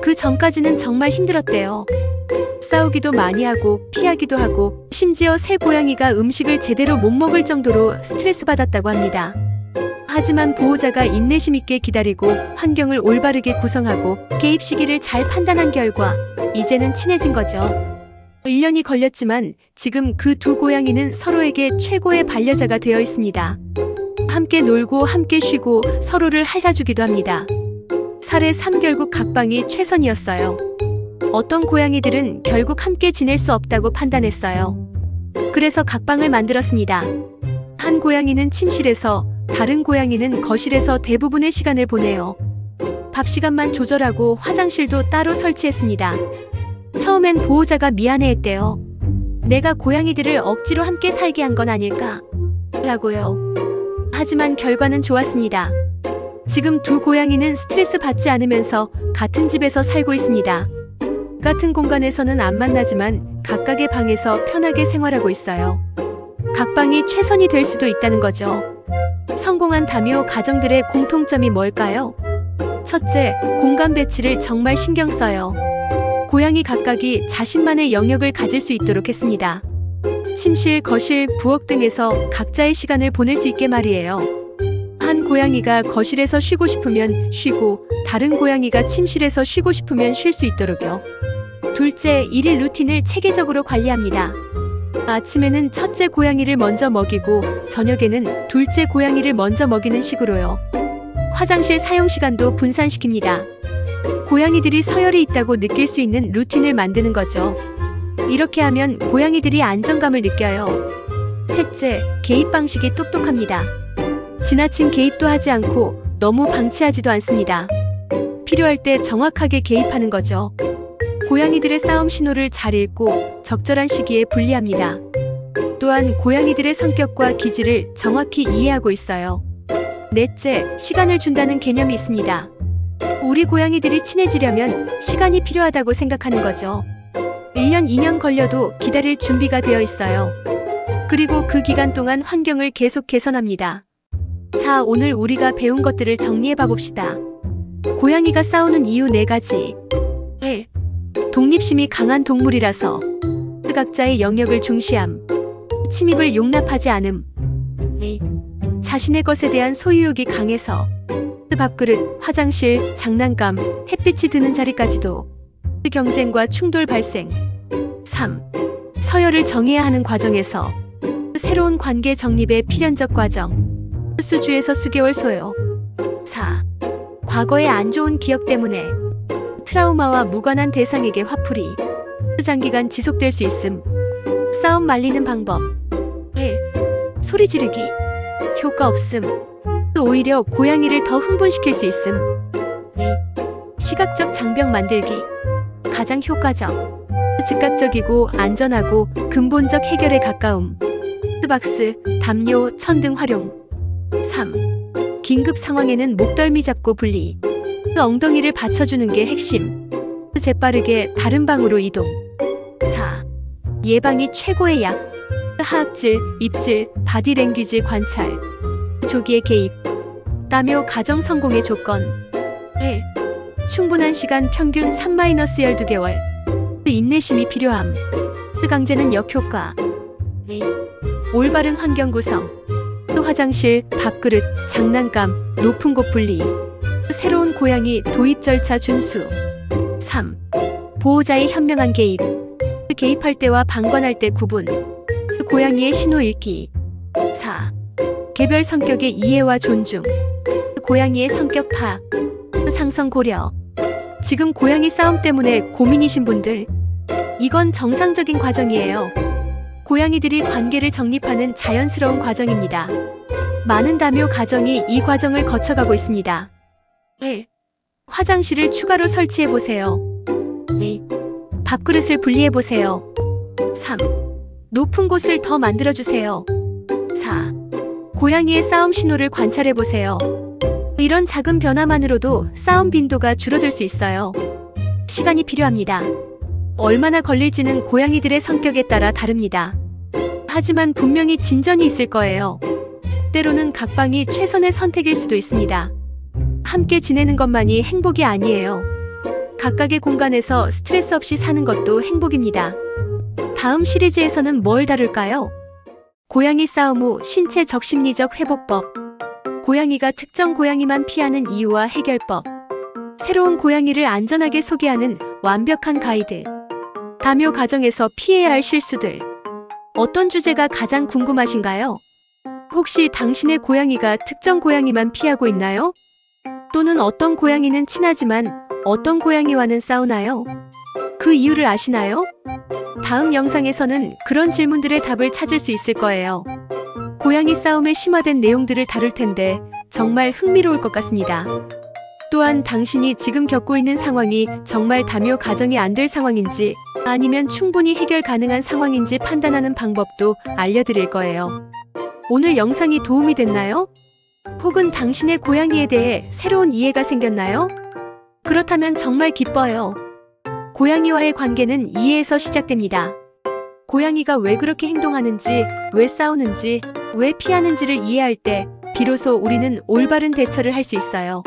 그 전까지는 정말 힘들었대요. 싸우기도 많이 하고 피하기도 하고 심지어 새 고양이가 음식을 제대로 못 먹을 정도로 스트레스 받았다고 합니다. 하지만 보호자가 인내심 있게 기다리고 환경을 올바르게 구성하고 개입 시기를 잘 판단한 결과 이제는 친해진 거죠. 1년이 걸렸지만 지금 그 두 고양이는 서로에게 최고의 반려자가 되어 있습니다. 함께 놀고 함께 쉬고 서로를 핥아주기도 합니다. 사례 3. 결국 각방이 최선이었어요. 어떤 고양이들은 결국 함께 지낼 수 없다고 판단했어요. 그래서 각방을 만들었습니다. 한 고양이는 침실에서, 다른 고양이는 거실에서 대부분의 시간을 보내요. 밥 시간만 조절하고 화장실도 따로 설치했습니다. 처음엔 보호자가 미안해했대요. 내가 고양이들을 억지로 함께 살게 한 건 아닐까? 라고요. 하지만 결과는 좋았습니다. 지금 두 고양이는 스트레스 받지 않으면서 같은 집에서 살고 있습니다. 같은 공간에서는 안 만나지만 각각의 방에서 편하게 생활하고 있어요. 각방이 최선이 될 수도 있다는 거죠. 성공한 다묘 가정들의 공통점이 뭘까요? 첫째, 공간 배치를 정말 신경 써요. 고양이 각각이 자신만의 영역을 가질 수 있도록 했습니다. 침실, 거실, 부엌 등에서 각자의 시간을 보낼 수 있게 말이에요. 한 고양이가 거실에서 쉬고 싶으면 쉬고 다른 고양이가 침실에서 쉬고 싶으면 쉴 수 있도록요. 둘째, 일일 루틴을 체계적으로 관리합니다. 아침에는 첫째 고양이를 먼저 먹이고 저녁에는 둘째 고양이를 먼저 먹이는 식으로요. 화장실 사용 시간도 분산시킵니다. 고양이들이 서열이 있다고 느낄 수 있는 루틴을 만드는 거죠. 이렇게 하면 고양이들이 안정감을 느껴요. 셋째, 개입 방식이 똑똑합니다. 지나친 개입도 하지 않고 너무 방치하지도 않습니다. 필요할 때 정확하게 개입하는 거죠. 고양이들의 싸움 신호를 잘 읽고 적절한 시기에 분리합니다. 또한 고양이들의 성격과 기질을 정확히 이해하고 있어요. 넷째, 시간을 준다는 개념이 있습니다. 우리 고양이들이 친해지려면 시간이 필요하다고 생각하는 거죠. 1년, 2년 걸려도 기다릴 준비가 되어 있어요. 그리고 그 기간 동안 환경을 계속 개선합니다. 자, 오늘 우리가 배운 것들을 정리해봐 봅시다. 고양이가 싸우는 이유 4가지. 1. 독립심이 강한 동물이라서. 각자의 영역을 중시함. 침입을 용납하지 않음. 2. 자신의 것에 대한 소유욕이 강해서. 밥그릇, 화장실, 장난감, 햇빛이 드는 자리까지도. 경쟁과 충돌 발생. 3. 서열을 정해야 하는 과정에서. 새로운 관계 정립의 필연적 과정. 수주에서 수개월 소요. 4. 과거의 안 좋은 기억 때문에 트라우마와 무관한 대상에게 화풀이 장기간 지속될 수 있음. 싸움 말리는 방법. 1. 소리 지르기. 효과 없음. 오히려 고양이를 더 흥분시킬 수 있음. 2. 시각적 장벽 만들기. 가장 효과적. 즉각적이고 안전하고 근본적 해결에 가까움. 박스, 담요, 천 등 활용. 3. 긴급 상황에는 목덜미 잡고 분리. 엉덩이를 받쳐주는 게 핵심. 재빠르게 다른 방으로 이동. 4. 예방이 최고의 약. 하악질, 입질, 바디랭귀지 관찰. 조기의 개입. 남요 가정 성공의 조건. 1. 충분한 시간 평균 3-12개월. 인내심이 필요함. 강제는 역효과. 2. 올바른 환경 구성. 화장실, 밥그릇, 장난감, 높은 곳 분리. 새로운 고양이 도입 절차 준수. 3. 보호자의 현명한 개입. 개입할 때와 방관할 때 구분. 고양이의 신호 읽기. 4. 개별 성격의 이해와 존중. 고양이의 성격 파악. 상성 고려. 지금 고양이 싸움 때문에 고민이신 분들, 이건 정상적인 과정이에요. 고양이들이 관계를 정립하는 자연스러운 과정입니다. 많은 다묘 가정이 이 과정을 거쳐가고 있습니다. 1. 화장실을 추가로 설치해보세요. 2. 밥그릇을 분리해보세요. 3. 높은 곳을 더 만들어주세요. 4. 고양이의 싸움 신호를 관찰해보세요. 이런 작은 변화만으로도 싸움 빈도가 줄어들 수 있어요. 시간이 필요합니다. 얼마나 걸릴지는 고양이들의 성격에 따라 다릅니다. 하지만 분명히 진전이 있을 거예요. 때로는 각방이 최선의 선택일 수도 있습니다. 함께 지내는 것만이 행복이 아니에요. 각각의 공간에서 스트레스 없이 사는 것도 행복입니다. 다음 시리즈에서는 뭘 다룰까요? 고양이 싸움 후 신체적 심리적 회복법. 고양이가 특정 고양이만 피하는 이유와 해결법. 새로운 고양이를 안전하게 소개하는 완벽한 가이드. 다묘 가정에서 피해야 할 실수들. 어떤 주제가 가장 궁금하신가요? 혹시 당신의 고양이가 특정 고양이만 피하고 있나요? 또는 어떤 고양이는 친하지만 어떤 고양이와는 싸우나요? 그 이유를 아시나요? 다음 영상에서는 그런 질문들의 답을 찾을 수 있을 거예요. 고양이 싸움에 심화된 내용들을 다룰 텐데 정말 흥미로울 것 같습니다. 또한 당신이 지금 겪고 있는 상황이 정말 다묘 가정이 안 될 상황인지 아니면 충분히 해결 가능한 상황인지 판단하는 방법도 알려드릴 거예요. 오늘 영상이 도움이 됐나요? 혹은 당신의 고양이에 대해 새로운 이해가 생겼나요? 그렇다면 정말 기뻐요. 고양이와의 관계는 이해에서 시작됩니다. 고양이가 왜 그렇게 행동하는지, 왜 싸우는지, 왜 피하는지를 이해할 때 비로소 우리는 올바른 대처를 할 수 있어요.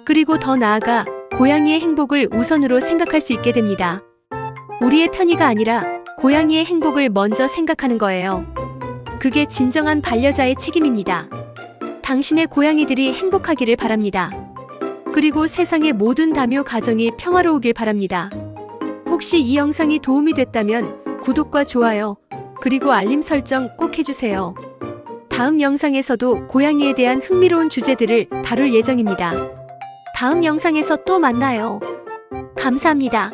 그리고 더 나아가 고양이의 행복을 우선으로 생각할 수 있게 됩니다. 우리의 편의가 아니라 고양이의 행복을 먼저 생각하는 거예요. 그게 진정한 반려자의 책임입니다. 당신의 고양이들이 행복하기를 바랍니다. 그리고 세상의 모든 다묘 가정이 평화로우길 바랍니다. 혹시 이 영상이 도움이 됐다면 구독과 좋아요, 그리고 알림 설정 꼭 해주세요. 다음 영상에서도 고양이에 대한 흥미로운 주제들을 다룰 예정입니다. 다음 영상에서 또 만나요. 감사합니다.